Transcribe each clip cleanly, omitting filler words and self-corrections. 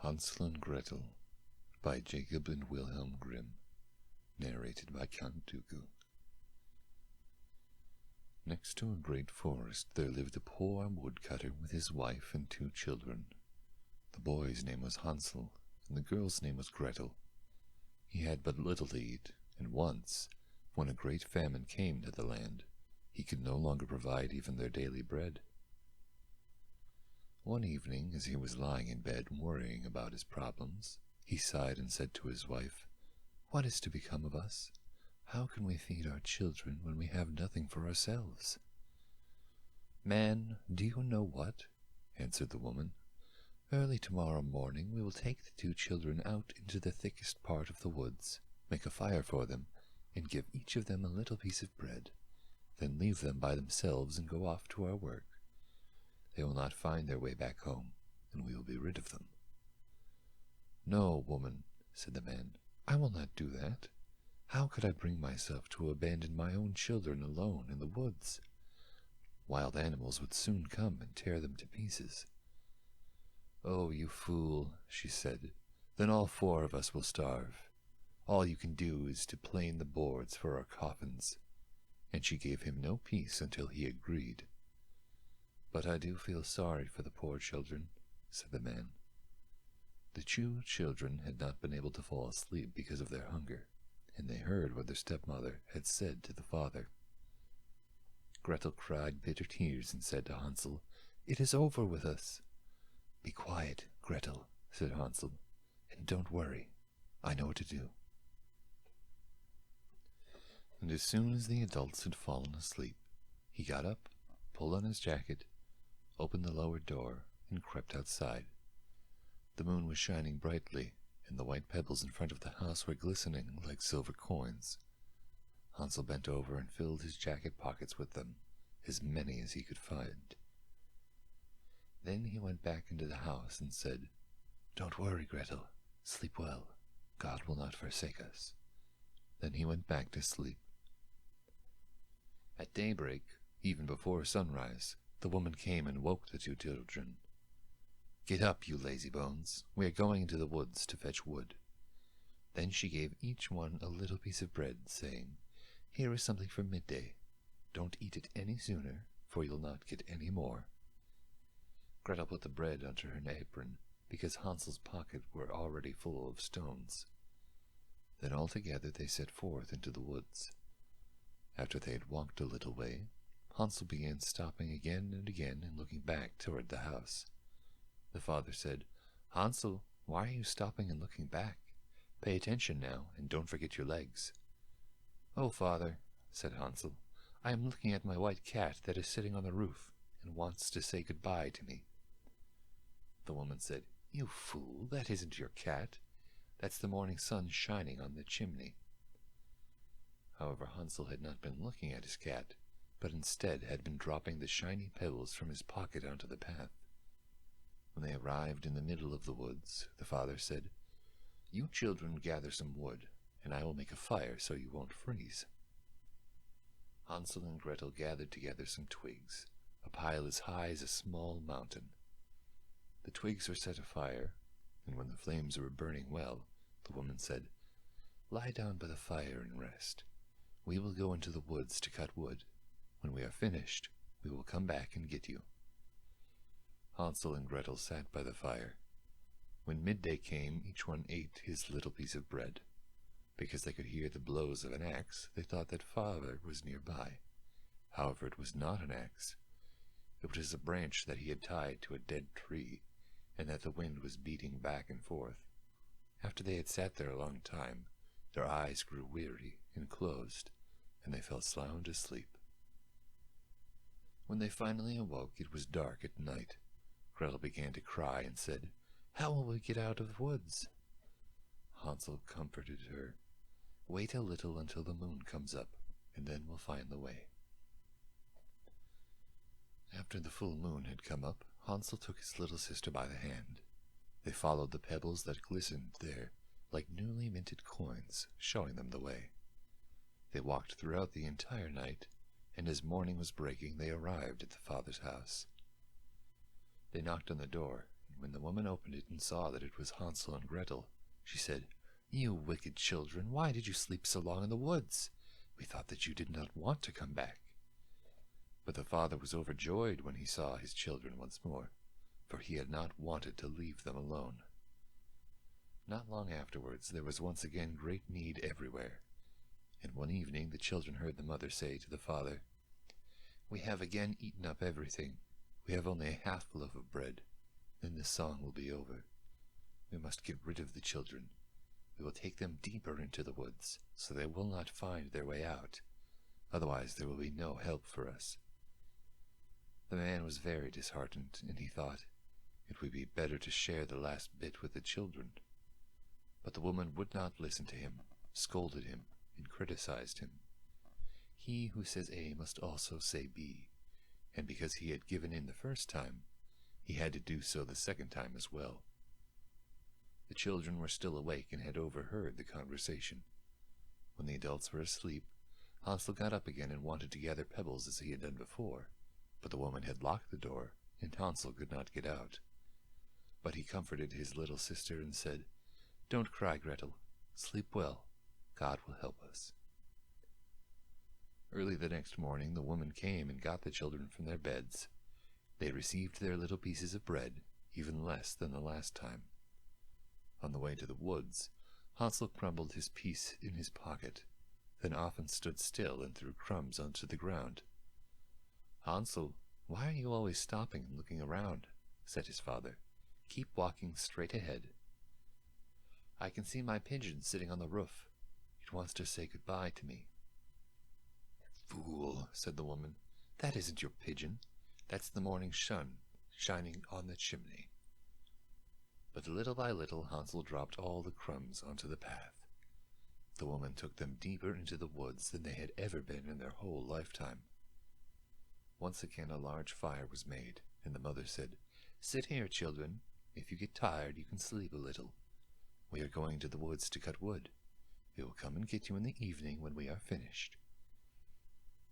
Hansel and Gretel by Jakob and Wilhelm Grimm, narrated by Count Dooku. Next to a great forest there lived a poor woodcutter with his wife and 2 children. The boy's name was Hansel, and the girl's name was Gretel. He had but little to eat, and once, when a great famine came to the land, he could no longer provide even their daily bread. One evening, as he was lying in bed worrying about his problems, he sighed and said to his wife, "What is to become of us? How can we feed our children when we have nothing for ourselves?" "Man, do you know what?" answered the woman. "Early tomorrow morning we will take the 2 children out into the thickest part of the woods, make a fire for them, and give each of them a little piece of bread, then leave them by themselves and go off to our work. They will not find their way back home, and we will be rid of them." "No, woman," said the man, "I will not do that. How could I bring myself to abandon my own children alone in the woods? Wild animals would soon come and tear them to pieces." "Oh, you fool," she said, "then all 4 of us will starve. All you can do is to plane the boards for our coffins." And she gave him no peace until he agreed. "But I do feel sorry for the poor children," said the man. The 2 children had not been able to fall asleep because of their hunger, and they heard what their stepmother had said to the father. Gretel cried bitter tears and said to Hansel, "It is over with us." "Be quiet, Gretel," said Hansel, "and don't worry. I know what to do." And as soon as the adults had fallen asleep, he got up, pulled on his jacket, opened the lower door, and crept outside. The moon was shining brightly, and the white pebbles in front of the house were glistening like silver coins. Hansel bent over and filled his jacket pockets with them, as many as he could find. Then he went back into the house and said, "Don't worry, Gretel. Sleep well. God will not forsake us." Then he went back to sleep. At daybreak, even before sunrise, the woman came and woke the 2 children. "Get up, you lazy bones. We are going into the woods to fetch wood." Then she gave each one a little piece of bread, saying, "Here is something for midday. Don't eat it any sooner, for you'll not get any more." Gretel put the bread under her apron, because Hansel's pockets were already full of stones. Then all together they set forth into the woods. After they had walked a little way, Hansel began stopping again and again and looking back toward the house. The father said, "Hansel, why are you stopping and looking back? Pay attention now, and don't forget your legs." "Oh, father," said Hansel, "I am looking at my white cat that is sitting on the roof and wants to say goodbye to me." The woman said, "You fool, that isn't your cat. That's the morning sun shining on the chimney." However, Hansel had not been looking at his cat, but instead had been dropping the shiny pebbles from his pocket onto the path. When they arrived in the middle of the woods, the father said, "You children gather some wood, and I will make a fire so you won't freeze." Hansel and Gretel gathered together some twigs, a pile as high as a small mountain. The twigs were set afire, and when the flames were burning well, the woman said, "Lie down by the fire and rest. We will go into the woods to cut wood. When we are finished, we will come back and get you." Hansel and Gretel sat by the fire. When midday came, each one ate his little piece of bread. Because they could hear the blows of an axe, they thought that father was nearby. However, it was not an axe. It was a branch that he had tied to a dead tree, and that the wind was beating back and forth. After they had sat there a long time, their eyes grew weary and closed, and they fell sound asleep. When they finally awoke, it was dark at night. Gretel began to cry and said, "How will we get out of the woods?" Hansel comforted her. "Wait a little until the moon comes up, and then we'll find the way." After the full moon had come up, Hansel took his little sister by the hand. They followed the pebbles that glistened there like newly minted coins, showing them the way. They walked throughout the entire night, and as morning was breaking they arrived at the father's house. They knocked on the door, and when the woman opened it and saw that it was Hansel and Gretel, she said, "You wicked children, why did you sleep so long in the woods? We thought that you did not want to come back." But the father was overjoyed when he saw his children once more, for he had not wanted to leave them alone. Not long afterwards there was once again great need everywhere, and one evening the children heard the mother say to the father, "We have again eaten up everything. We have only a half loaf of bread. Then this song will be over. We must get rid of the children. We will take them deeper into the woods, so they will not find their way out. Otherwise there will be no help for us." The man was very disheartened, and he thought it would be better to share the last bit with the children. But the woman would not listen to him, scolded him, and criticized him. He who says A must also say B, and because he had given in the first time, he had to do so the second time as well. The children were still awake and had overheard the conversation. When the adults were asleep, Hansel got up again and wanted to gather pebbles as he had done before, but the woman had locked the door, and Hansel could not get out. But he comforted his little sister and said, "Don't cry, Gretel. Sleep well. God will help us." Early the next morning the woman came and got the children from their beds. They received their little pieces of bread, even less than the last time. On the way to the woods, Hansel crumbled his piece in his pocket, then often stood still and threw crumbs onto the ground. "Hansel, why are you always stopping and looking around?" said his father. "Keep walking straight ahead." "I can see my pigeon sitting on the roof. It wants to say goodbye to me." "Fool," said the woman. "That isn't your pigeon. That's the morning sun shining on the chimney." But little by little Hansel dropped all the crumbs onto the path. The woman took them deeper into the woods than they had ever been in their whole lifetime. Once again a large fire was made, and the mother said, "Sit here, children. If you get tired, you can sleep a little. We are going to the woods to cut wood. We will come and get you in the evening when we are finished."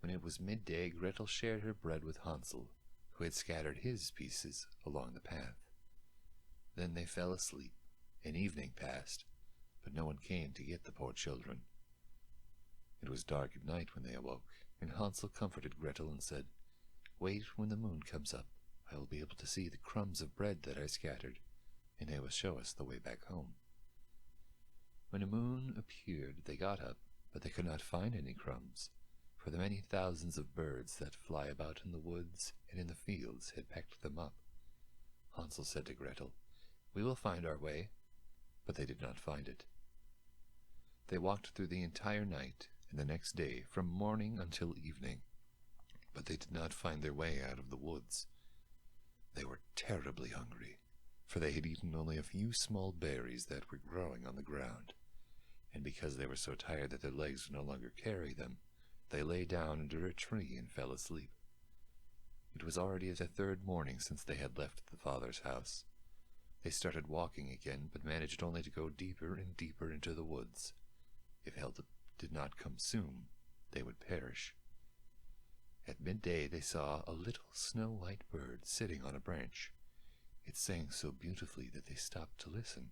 When it was midday, Gretel shared her bread with Hansel, who had scattered his pieces along the path. Then they fell asleep, and evening passed, but no one came to get the poor children. It was dark at night when they awoke, and Hansel comforted Gretel and said, "Wait when the moon comes up. I will be able to see the crumbs of bread that I scattered, and they will show us the way back home." When a moon appeared, they got up, but they could not find any crumbs, for the many thousands of birds that fly about in the woods and in the fields had pecked them up. Hansel said to Gretel, "We will find our way," but they did not find it. They walked through the entire night and the next day from morning until evening, but they did not find their way out of the woods. They were terribly hungry, for they had eaten only a few small berries that were growing on the ground, and because they were so tired that their legs would no longer carry them, they lay down under a tree and fell asleep. It was already the third morning since they had left the father's house. They started walking again, but managed only to go deeper and deeper into the woods. If help did not come soon, they would perish. At midday they saw a little snow-white bird sitting on a branch. It sang so beautifully that they stopped to listen.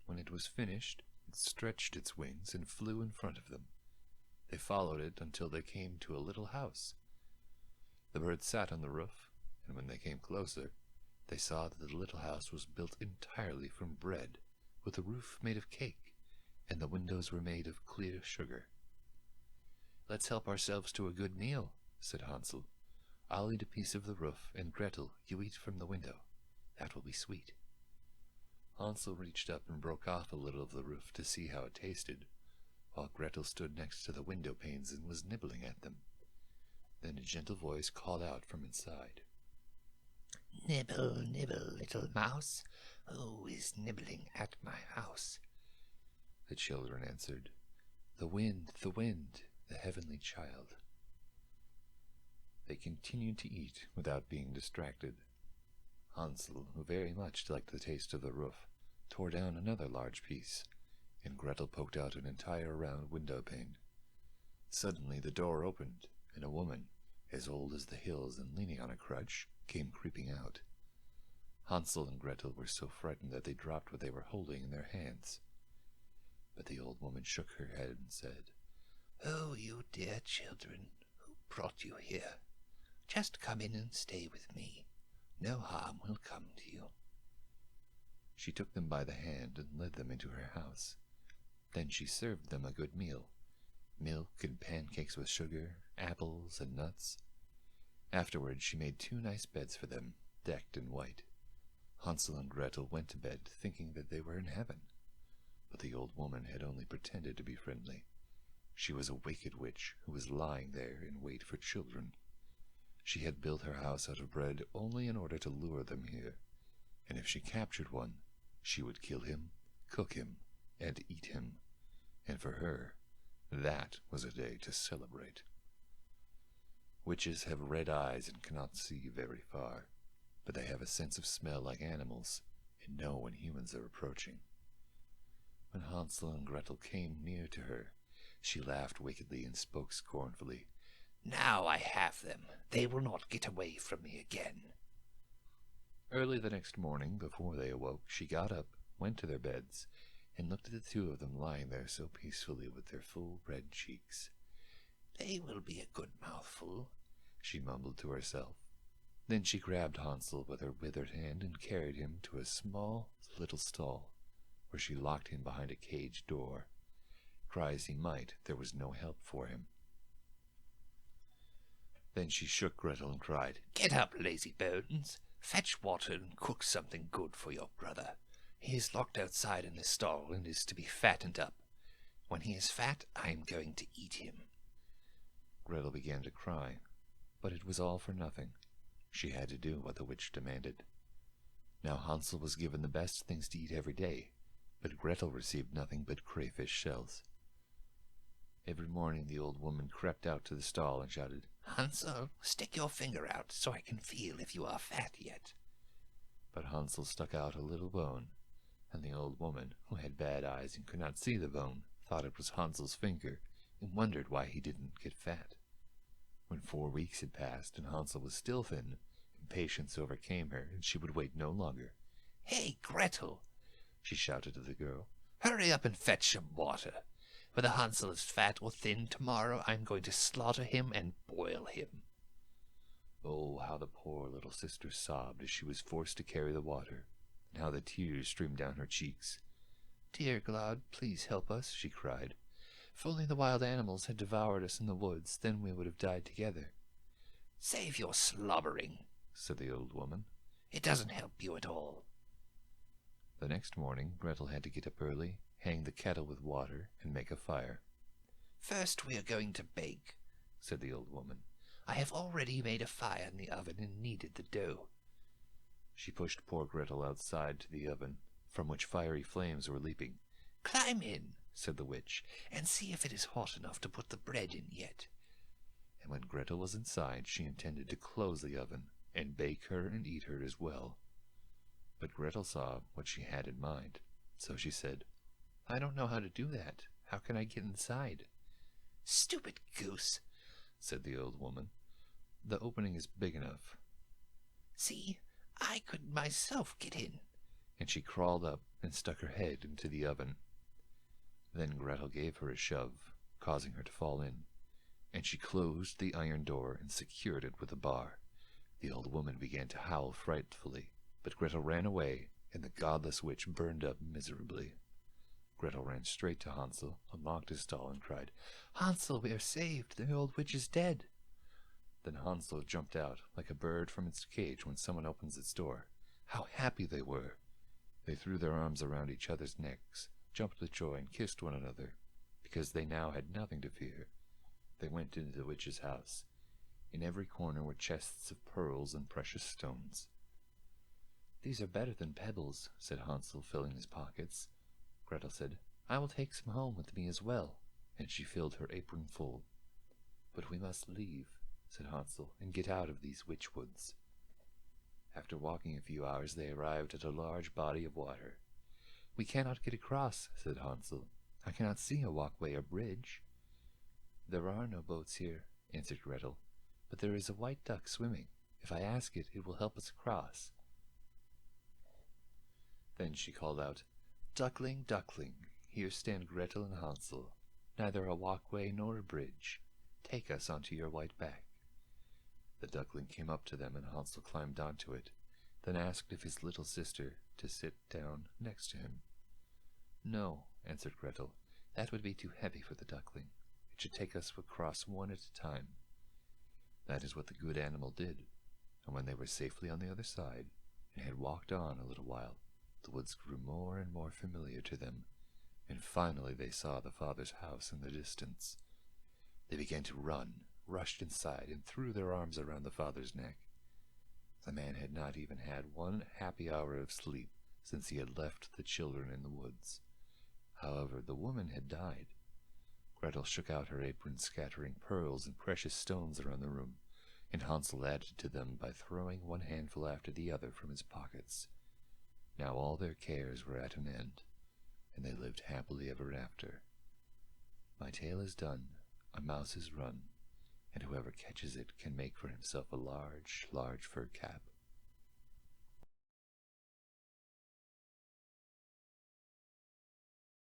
When it was finished, it stretched its wings and flew in front of them. They followed it until they came to a little house. The bird sat on the roof, and when they came closer, they saw that the little house was built entirely from bread, with a roof made of cake, and the windows were made of clear sugar. "Let's help ourselves to a good meal," said Hansel. "I'll eat a piece of the roof, and Gretel, you eat from the window. That will be sweet." Hansel reached up and broke off a little of the roof to see how it tasted, while Gretel stood next to the window panes and was nibbling at them. Then a gentle voice called out from inside, "Nibble, nibble, little mouse, who is nibbling at my house?" The children answered, the wind, the heavenly child." They continued to eat without being distracted. Hansel, who very much liked the taste of the roof, tore down another large piece, and Gretel poked out an entire round window pane. Suddenly the door opened, and a woman, as old as the hills and leaning on a crutch, came creeping out. Hansel and Gretel were so frightened that they dropped what they were holding in their hands. But the old woman shook her head and said, "Oh, you dear children, who brought you here? Just come in and stay with me. No harm will come to you." She took them by the hand and led them into her house. Then she served them a good meal, milk and pancakes with sugar, apples and nuts. Afterwards she made 2 nice beds for them, decked in white. Hansel and Gretel went to bed thinking that they were in heaven. But the old woman had only pretended to be friendly. She was a wicked witch who was lying there in wait for children. She had built her house out of bread only in order to lure them here, and if she captured one, she would kill him, cook him, and eat him. And for her, that was a day to celebrate. Witches have red eyes and cannot see very far, but they have a sense of smell like animals and know when humans are approaching. When Hansel and Gretel came near to her, she laughed wickedly and spoke scornfully. "Now I have them. They will not get away from me again." Early the next morning, before they awoke, she got up, went to their beds, and looked at the 2 of them lying there so peacefully with their full red cheeks. "They will be a good mouthful," she mumbled to herself. Then she grabbed Hansel with her withered hand and carried him to a small little stall, where she locked him behind a cage door. Cry as he might, there was no help for him. Then she shook Gretel and cried, "Get up, lazy bones! Fetch water and cook something good for your brother. He is locked outside in the stall and is to be fattened up. When he is fat, I am going to eat him." Gretel began to cry, but it was all for nothing. She had to do what the witch demanded. Now Hansel was given the best things to eat every day, but Gretel received nothing but crayfish shells. Every morning the old woman crept out to the stall and shouted, "Hansel, stick your finger out so I can feel if you are fat yet." But Hansel stuck out a little bone, and the old woman, who had bad eyes and could not see the bone, thought it was Hansel's finger and wondered why he didn't get fat. When 4 weeks had passed and Hansel was still thin, impatience overcame her and she would wait no longer. "Hey, Gretel!" she shouted to the girl. "Hurry up and fetch some water. Whether Hansel is fat or thin, tomorrow I am going to slaughter him and boil him." Oh, how the poor little sister sobbed as she was forced to carry the water, and how the tears streamed down her cheeks. "Dear God, please help us," she cried. "If only the wild animals had devoured us in the woods, then we would have died together." "Save your slobbering," said the old woman. "It doesn't help you at all." The next morning Gretel had to get up early, hang the kettle with water, and make a fire. "First we are going to bake," said the old woman. "I have already made a fire in the oven and kneaded the dough." She pushed poor Gretel outside to the oven, from which fiery flames were leaping. "Climb in," said the witch, "and see if it is hot enough to put the bread in yet." And when Gretel was inside, she intended to close the oven, and bake her and eat her as well. But Gretel saw what she had in mind, so she said, "I don't know how to do that. How can I get inside?" "Stupid goose," said the old woman. "The opening is big enough." "See, I could myself get in." And she crawled up and stuck her head into the oven. Then Gretel gave her a shove, causing her to fall in, and she closed the iron door and secured it with a bar. The old woman began to howl frightfully, but Gretel ran away, and the godless witch burned up miserably. Gretel ran straight to Hansel, unlocked his stall, and cried, "Hansel, we are saved! The old witch is dead!" Then Hansel jumped out, like a bird from its cage when someone opens its door. How happy they were! They threw their arms around each other's necks, jumped with joy, and kissed one another, because they now had nothing to fear. They went into the witch's house. In every corner were chests of pearls and precious stones. "These are better than pebbles," said Hansel, filling his pockets. Gretel said, "I will take some home with me as well," and she filled her apron full. "But we must leave," said Hansel, "and get out of these witch woods." After walking a few hours, they arrived at a large body of water. "We cannot get across," said Hansel. "I cannot see a walkway or bridge." "There are no boats here," answered Gretel, "but there is a white duck swimming. If I ask it, it will help us across." Then she called out, "Duckling, duckling, here stand Gretel and Hansel, neither a walkway nor a bridge. Take us onto your white back." The duckling came up to them, and Hansel climbed onto it, then asked if his little sister to sit down next to him. "No," answered Gretel, "that would be too heavy for the duckling. It should take us across one at a time." That is what the good animal did, and when they were safely on the other side, and had walked on a little while, the woods grew more and more familiar to them, and finally they saw the father's house in the distance. They began to run, rushed inside, and threw their arms around the father's neck. The man had not even had one happy hour of sleep since he had left the children in the woods. However, the woman had died. Gretel shook out her apron, scattering pearls and precious stones around the room, and Hansel added to them by throwing one handful after the other from his pockets. Now all their cares were at an end, and they lived happily ever after. My tale is done, a mouse is run, and whoever catches it can make for himself a large, large fur cap.